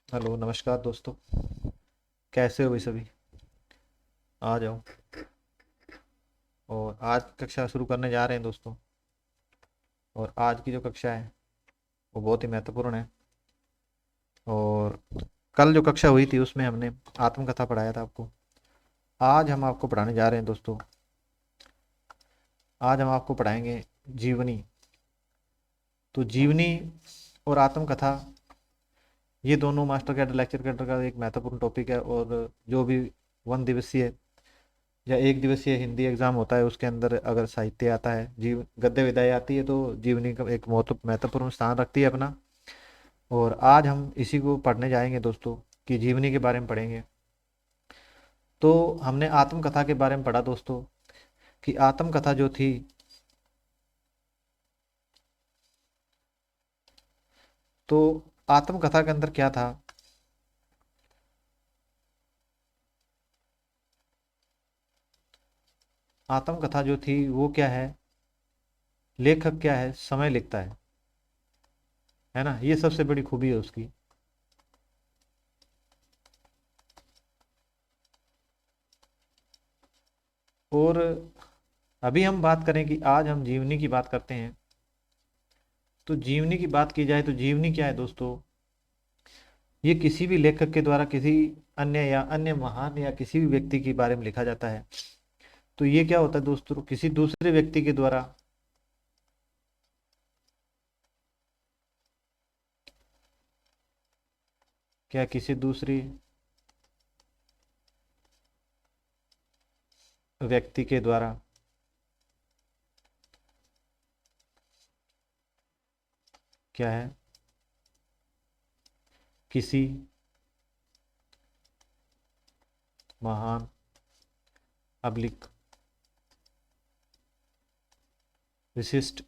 Hello, नमस्कार दोस्तों। कैसे हो भाई सभी? आ जाओ। और आज कक्षा शुरू करने जा रहे हैं दोस्तों। और आज की जो कक्षा है वो बहुत ही महत्वपूर्ण है। और कल जो कक्षा हुई थी उसमें हमने आत्मकथा पढ़ाया था आपको। आज हम आपको पढ़ाने जा रहे हैं दोस्तों। आज हम आपको पढ़ाएंगे जीवनी। तो जीवनी और आत्मकथा, ये दोनों मास्टर कैडर लेक्चर कैडर का एक महत्वपूर्ण टॉपिक है। और जो भी 1 दिवसीय या 1 दिवसीय हिंदी एग्जाम होता है उसके अंदर अगर साहित्य आता है, जीव गद्य विदाई आती है, तो जीवनी का एक महत्वपूर्ण स्थान रखती है अपना। और आज हम इसी को पढ़ने जाएंगे दोस्तों, कि जीवनी के बारे में पढ़ेंगे। तो हमने आत्मकथा के बारे में पढ़ा दोस्तों, कि आत्मकथा जो थी, तो आत्मकथा के अंदर क्या था। आत्मकथा जो थी वो क्या है, लेखक क्या है, समय लिखता है ना। ये सबसे बड़ी खूबी है उसकी। और अभी हम बात करें कि आज हम जीवनी की बात करते हैं। तो जीवनी की बात की जाए तो जीवनी क्या है दोस्तों, ये किसी भी लेखक के द्वारा किसी अन्य या अन्य महान या किसी भी व्यक्ति के बारे में लिखा जाता है। तो ये क्या होता है दोस्तों, किसी दूसरे व्यक्ति के द्वारा क्या किसी दूसरी व्यक्ति के द्वारा क्या है, किसी महान अब्लिक विशिष्ट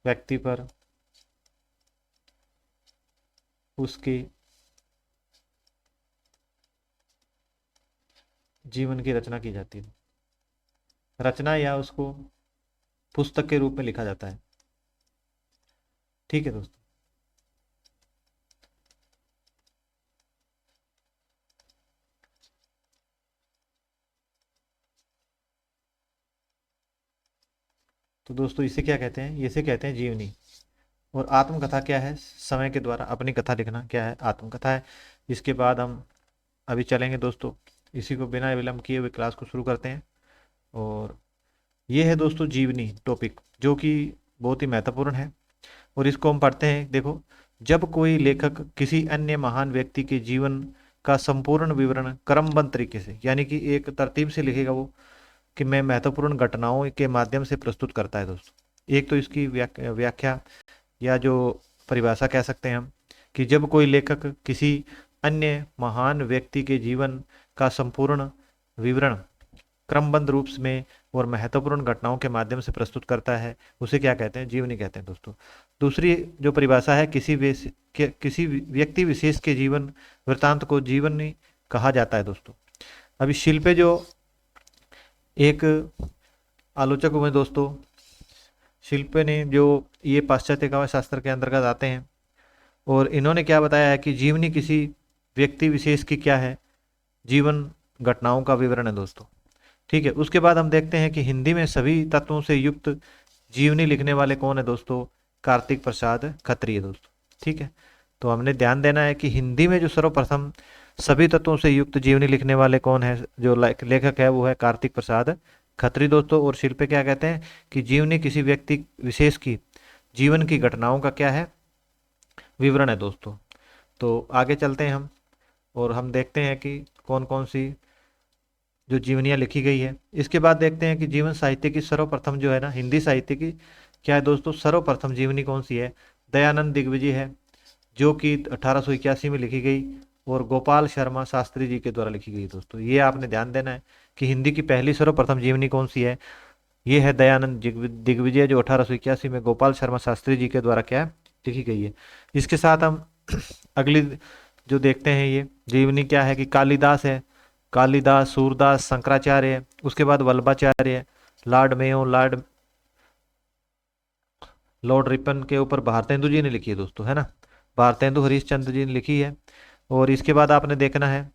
व्यक्ति पर उसके जीवन की रचना की जाती है। रचना या उसको पुस्तक के रूप में लिखा जाता है। ठीक है दोस्तों। तो दोस्तों इसे क्या कहते हैं, इसे कहते हैं जीवनी। और आत्मकथा क्या है, समय के द्वारा अपनी कथा लिखना क्या है, आत्मकथा है। इसके बाद हम अभी चलेंगे दोस्तों, इसी को बिना विलंब किए हुए क्लास को शुरू करते हैं। और ये है दोस्तों जीवनी टॉपिक, जो कि बहुत ही महत्वपूर्ण है। और इसको हम पढ़ते हैं। देखो, जब कोई लेखक किसी अन्य महान व्यक्ति के जीवन का संपूर्ण विवरण क्रमबद्ध तरीके से, यानी कि एक तरतीब से लिखेगा वो, कि मैं महत्वपूर्ण घटनाओं के माध्यम से प्रस्तुत करता है दोस्तों। एक तो इसकी व्याख्या या जो परिभाषा कह सकते हैं हम, कि जब कोई लेखक किसी अन्य महान व्यक्ति के जीवन का संपूर्ण विवरण क्रमबद्ध रूप में और महत्वपूर्ण घटनाओं के माध्यम से प्रस्तुत करता है, उसे क्या कहते हैं, जीवनी कहते हैं दोस्तों। दूसरी जो परिभाषा है, किसी व्यक्ति विशेष के जीवन वृतांत को जीवनी कहा जाता है दोस्तों। अभी शिल्पे जो एक आलोचक हुए दोस्तों, शिल्पे ने जो ये पाश्चात्य काव्य शास्त्र के अंतर्गत आते हैं, और इन्होंने क्या बताया है कि जीवनी किसी व्यक्ति विशेष की क्या है, जीवन घटनाओं का विवरण है दोस्तों। ठीक है। उसके बाद हम देखते हैं कि हिंदी में सभी तत्वों से युक्त जीवनी लिखने वाले कौन है दोस्तों, कार्तिक प्रसाद खत्री दोस्तों। ठीक है। तो हमने ध्यान देना है कि हिंदी में जो सर्वप्रथम सभी तत्वों से युक्त जीवनी लिखने वाले कौन है, जो लेखक है वो है कार्तिक प्रसाद खत्री दोस्तों। और शिल्पे क्या कहते हैं कि जीवनी किसी व्यक्ति विशेष की जीवन की घटनाओं का क्या है, विवरण है दोस्तों। तो आगे चलते हैं हम, और हम देखते हैं कि कौन कौन सी जो जीवनियाँ लिखी गई है। इसके बाद देखते हैं कि जीवन साहित्य की सर्वप्रथम जो है ना, हिंदी साहित्य की क्या है दोस्तों, सर्वप्रथम जीवनी कौन सी है, दयानंद दिग्विजय है, जो कि 1881 में लिखी गई और गोपाल शर्मा शास्त्री जी के द्वारा लिखी गई दोस्तों। ये आपने ध्यान देना है कि हिंदी की पहली सर्वप्रथम जीवनी कौन सी है, ये है दयानंद दिग्विजय, जो 1881 में गोपाल शर्मा शास्त्री जी के द्वारा क्या है, लिखी गई है। इसके साथ हम अगली जो देखते हैं, ये जीवनी क्या है कि कालिदास है, कालिदास, सूरदास, शंकराचार्य है, उसके बाद वल्लभाचार्य है, Lord Mayo, Lord Lord Ripon के ऊपर भारतेंदु जी ने लिखी है दोस्तों, है ना, भारतेंदु हरिश्चंद्र जी ने लिखी है। और इसके बाद आपने देखना है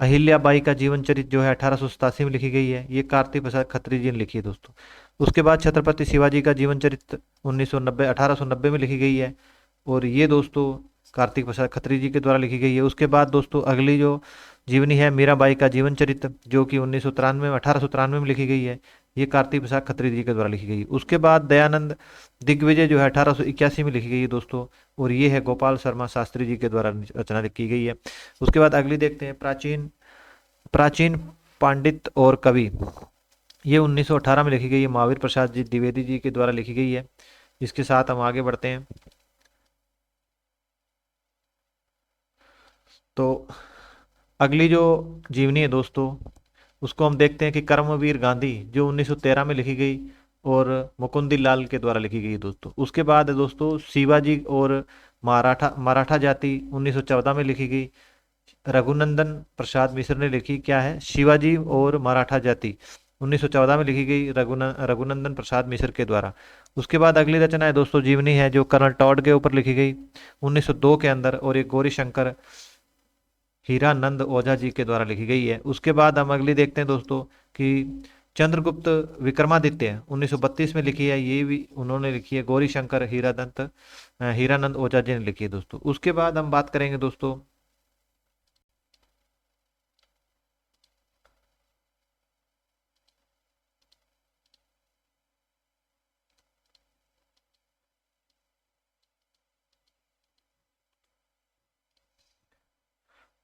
अहिल्याबाई का जीवन चरित्र जो है 1887 में लिखी गई है, ये कार्तिक प्रसाद खत्री जी ने लिखी है दोस्तों। उसके बाद छत्रपति शिवाजी का जीवन चरित्र 1990 1890 में लिखी गई है, और ये दोस्तों कार्तिक प्रसाद खत्री जी के द्वारा लिखी गई है। उसके बाद दोस्तों अगली जो जीवनी है मीराबाई का जीवन चरित्र, जो कि 1993 में 1893 में लिखी गई है, ये कार्तिक प्रसाद खत्री जी के द्वारा लिखी गई है। उसके बाद दयानंद दिग्विजय जो है 1881 में लिखी गई है दोस्तों, और ये है गोपाल शर्मा शास्त्री जी के द्वारा रचना की गई है। उसके बाद अगली देखते हैं प्राचीन प्राचीन पंडित और कवि, ये 1918 में लिखी गई है, महावीर प्रसाद जी द्विवेदी जी के द्वारा लिखी गई है। इसके साथ हम आगे बढ़ते हैं। तो अगली जो जीवनी है दोस्तों, उसको हम देखते हैं कि कर्मवीर गांधी, जो 1913 में लिखी गई और मुकुंदी लाल के द्वारा लिखी गई दोस्तों। उसके बाद है दोस्तों शिवाजी और मराठा मराठा जाति, 1914 में लिखी गई, रघुनंदन प्रसाद मिश्र ने लिखी। क्या है, शिवाजी और मराठा जाति, 1914 में लिखी गई रघुनंदन प्रसाद मिश्र के द्वारा। उसके बाद अगली रचना है दोस्तों जीवनी है, जो कर्नल टॉड के ऊपर लिखी गई 1902 के अंदर, और एक गौरी शंकर हीरानंद ओझा जी के द्वारा लिखी गई है। उसके बाद हम अगली देखते हैं दोस्तों कि चंद्रगुप्त विक्रमादित्य 1932 में लिखी है, ये भी उन्होंने लिखी है, गौरी शंकर हीरानंद ओझा जी ने लिखी है दोस्तों। उसके बाद हम बात करेंगे दोस्तों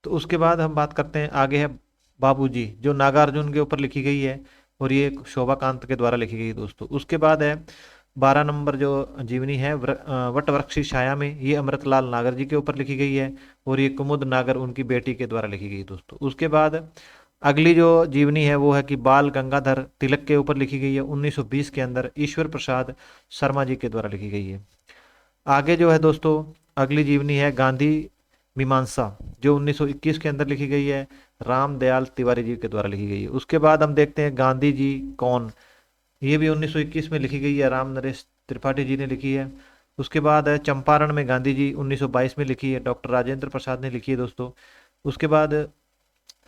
तो उसके बाद हम बात करते हैं, आगे है बाबूजी, जो नागार्जुन के ऊपर लिखी गई है, और ये शोभाकांत के द्वारा लिखी गई है दोस्तों। उसके बाद है 12 नंबर जो जीवनी है वट वृक्ष की छाया में, ये अमृतलाल नागर जी के ऊपर लिखी गई है, और ये कुमुद नागर उनकी बेटी के द्वारा लिखी गई दोस्तों। उसके बाद अगली जो जीवनी है वो है कि बाल गंगाधर तिलक के ऊपर लिखी गई है, 1920 के अंदर ईश्वर प्रसाद शर्मा जी के द्वारा लिखी गई है। आगे जो है दोस्तों अगली जीवनी है गांधी मीमांसा, जो 1921 के अंदर लिखी गई है, राम दयाल तिवारी जी के द्वारा लिखी गई है। उसके बाद हम देखते हैं गांधी जी कौन, ये भी 1921 में लिखी गई है, राम नरेश त्रिपाठी जी ने लिखी है। उसके बाद है चंपारण में गांधी जी, 1922 में लिखी है, डॉक्टर राजेंद्र प्रसाद ने लिखी है दोस्तों। उसके बाद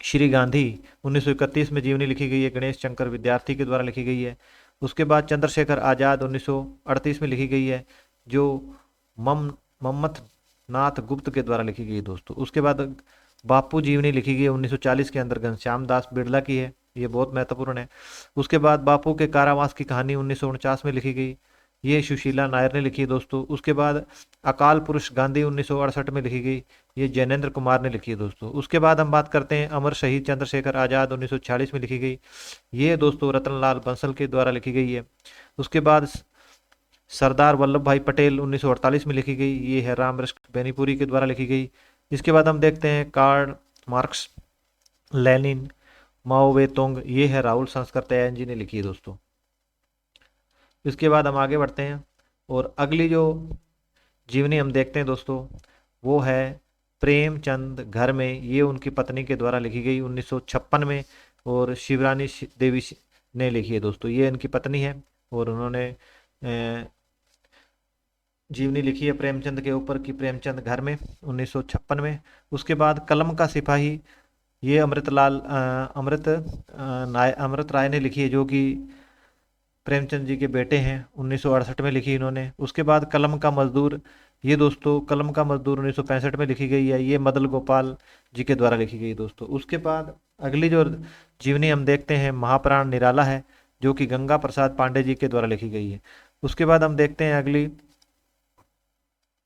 श्री गांधी 1931 में जीवनी लिखी गई है, गणेश शंकर विद्यार्थी के द्वारा लिखी गई है। उसके बाद चंद्रशेखर आजाद 1938 में लिखी गई है, जो मम्मथ नाथ गुप्त के द्वारा लिखी गई दोस्तों। उसके बाद बापू जीवनी लिखी गई 1940 के अंदर, घनश्याम दास बिरला की है, ये बहुत महत्वपूर्ण है। उसके बाद बापू के कारावास की कहानी 1949 में लिखी गई, ये सुशीला नायर ने लिखी है दोस्तों। उसके बाद अकाल पुरुष गांधी 1968 में लिखी गई, ये जैनेन्द्र कुमार ने लिखी है दोस्तों। उसके बाद हम बात करते हैं अमर शहीद चंद्रशेखर आजाद 1946 में लिखी गई, ये दोस्तों रतनलाल बंसल के द्वारा लिखी गई है। उसके बाद सरदार वल्लभ भाई पटेल 1948 में लिखी गई, ये है रामकृष्ण बेनीपुरी के द्वारा लिखी गई। इसके बाद हम देखते हैं कार्ल मार्क्स लेनिन माओ वे तुंग, ये है राहुल संस्कर तयन जी ने लिखी है दोस्तों। इसके बाद हम आगे बढ़ते हैं, और अगली जो जीवनी हम देखते हैं दोस्तों वो है प्रेमचंद घर में, ये उनकी पत्नी के द्वारा लिखी गई 1956 में, और शिवरानी देवी ने लिखी है दोस्तों, ये इनकी पत्नी है, और उन्होंने जीवनी लिखी है प्रेमचंद के ऊपर कि प्रेमचंद घर में 1956 में। उसके बाद कलम का सिपाही, ये अमृत राय ने लिखी है, जो कि प्रेमचंद जी के बेटे हैं, 1968 में लिखी इन्होंने। उसके बाद कलम का मजदूर, ये दोस्तों कलम का मजदूर 1965 में लिखी गई है, ये मदल गोपाल जी के द्वारा लिखी गई दोस्तों। उसके बाद अगली जो जीवनी हम देखते हैं महाप्राण निराला है, जो कि गंगा प्रसाद पांडे जी के द्वारा लिखी गई है। उसके बाद हम देखते हैं अगली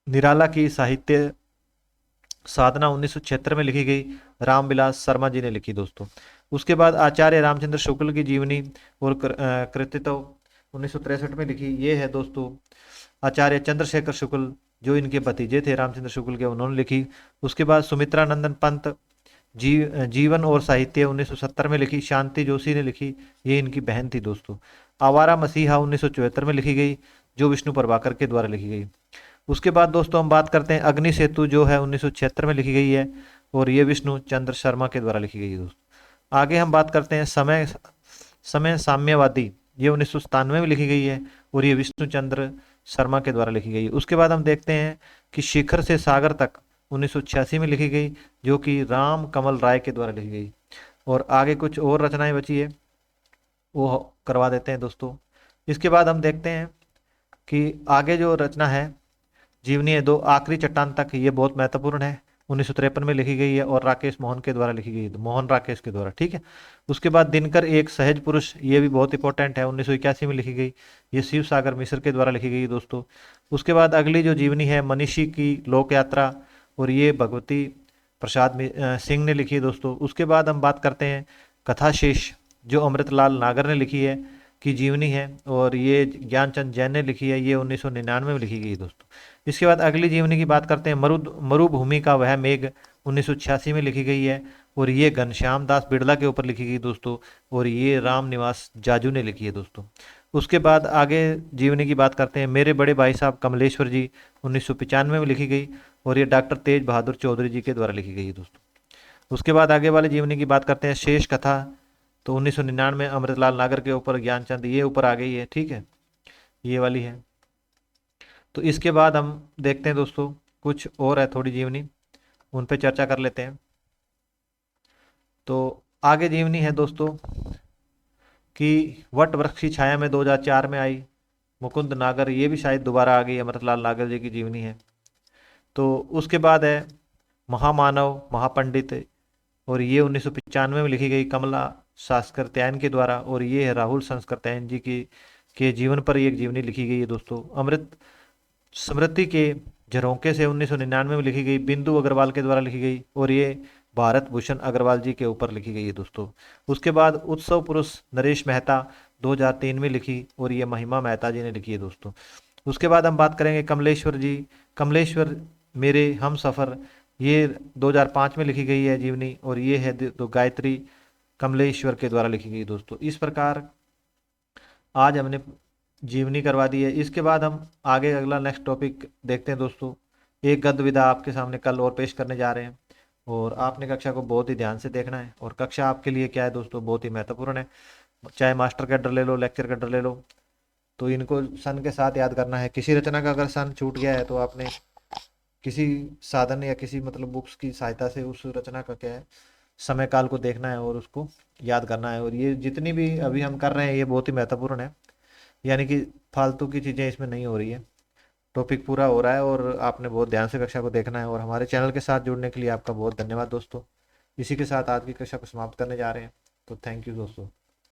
निराला की साहित्य साधना 1976 में लिखी गई, रामविलास शर्मा जी ने लिखी दोस्तों। उसके बाद आचार्य रामचंद्र शुक्ल की जीवनी और कृतित्व 1963 में लिखी, ये है दोस्तों आचार्य चंद्रशेखर शुक्ल, जो इनके भतीजे थे रामचंद्र शुक्ल के, उन्होंने लिखी। उसके बाद सुमित्रा नंदन पंत जीवन और साहित्य 1970 में लिखी, शांति जोशी ने लिखी, ये इनकी बहन थी दोस्तों। आवारा मसीहा 1974 में लिखी गई, जो विष्णु प्रभाकर के द्वारा लिखी गई। उसके बाद दोस्तों हम बात करते हैं अग्नि सेतु, जो है 1976 में लिखी गई है, और ये विष्णु चंद्र शर्मा के द्वारा लिखी गई है दोस्तों। आगे हम बात करते हैं समय साम्यवादी, ये 1997 में लिखी गई है, और ये विष्णु चंद्र शर्मा के द्वारा लिखी गई है। उसके बाद हम देखते हैं कि शिखर से सागर तक 1986 में लिखी गई, जो कि राम कमल राय के द्वारा लिखी गई। और आगे कुछ और रचनाएं बची है, वो करवा देते हैं दोस्तों। इसके बाद हम देखते हैं कि आगे जो रचना है जीवनी है दो आखिरी चट्टान तक, ये बहुत महत्वपूर्ण है, 1953 में लिखी गई है और राकेश मोहन के द्वारा लिखी गई है, मोहन राकेश के द्वारा, ठीक है। उसके बाद दिनकर एक सहज पुरुष, ये भी बहुत इंपॉर्टेंट है, 1981 में लिखी गई, ये शिव सागर मिश्र के द्वारा लिखी गई है दोस्तों। उसके बाद अगली जो जीवनी है मनीषी की लोक यात्रा, और ये भगवती प्रसाद सिंह ने लिखी है दोस्तों। उसके बाद हम बात करते हैं कथा शेष, जो अमृतलाल नागर ने लिखी है की जीवनी है, और ये ज्ञानचंद जैन ने लिखी है, ये 1999 में लिखी गई दोस्तों। इसके बाद अगली जीवनी की बात करते हैं मरुभूमि का वह मेघ, 1986 में लिखी गई है, और ये घनश्याम दास बिड़ला के ऊपर लिखी गई दोस्तों, और ये राम निवास जाजू ने लिखी है दोस्तों। उसके बाद आगे जीवनी की बात करते हैं मेरे बड़े भाई साहब कमलेश्वर जी, 1995 में लिखी गई, और ये डॉक्टर तेज बहादुर चौधरी जी के द्वारा लिखी गई है दोस्तों। उसके बाद आगे वाले जीवनी की बात करते हैं शेष कथा, तो 1999 अमृतलाल नागर के ऊपर ज्ञानचंद ये ऊपर आ गई है, ठीक है, ये वाली है। तो इसके बाद हम देखते हैं दोस्तों कुछ और है थोड़ी जीवनी, उन पे चर्चा कर लेते हैं। तो आगे जीवनी है दोस्तों कि वट वृक्ष की छाया में 2004 में आई, मुकुंद नागर, ये भी शायद दोबारा आ गई, अमृतलाल नागर जी की जीवनी है। तो उसके बाद है महामानव महापंडित, और ये 1995 में लिखी गई कमला शास्करत्यायन के द्वारा, और ये है राहुल संस्कृत्यायन जी की के जीवन पर एक जीवनी लिखी गई है दोस्तों। अमृत स्मृति के झरोखे से 1999 में लिखी गई, बिंदु अग्रवाल के द्वारा लिखी गई, और ये भारत भूषण अग्रवाल जी के ऊपर लिखी गई है दोस्तों। उसके बाद उत्सव पुरुष नरेश मेहता 2003 में लिखी, और ये महिमा मेहता जी ने लिखी है दोस्तों। उसके बाद हम बात करेंगे कमलेश्वर जी, कमलेश्वर मेरे हम सफ़र, ये 2005 में लिखी गई है जीवनी, और ये है तो गायत्री कमलेश्वर के द्वारा लिखी गई दोस्तों। इस प्रकार आज हमने जीवनी करवा दी है। इसके बाद हम आगे अगला नेक्स्ट टॉपिक देखते हैं दोस्तों। एक गद्य विधा आपके सामने कल और पेश करने जा रहे हैं, और आपने कक्षा को बहुत ही ध्यान से देखना है, और कक्षा आपके लिए क्या है दोस्तों, बहुत ही महत्वपूर्ण है। चाहे मास्टर कैडर ले लो, लेक्चर कैडर ले लो, तो इनको सन के साथ याद करना है। किसी रचना का अगर सन छूट गया है तो आपने किसी साधन या किसी मतलब बुक्स की सहायता से उस रचना का क्या है समय काल को देखना है और उसको याद करना है। और ये जितनी भी अभी हम कर रहे हैं ये बहुत ही महत्वपूर्ण है, यानी कि फालतू की चीज़ें इसमें नहीं हो रही है, टॉपिक पूरा हो रहा है, और आपने बहुत ध्यान से कक्षा को देखना है। और हमारे चैनल के साथ जुड़ने के लिए आपका बहुत धन्यवाद दोस्तों। इसी के साथ आज की कक्षा को समाप्त करने जा रहे हैं, तो थैंक यू दोस्तों।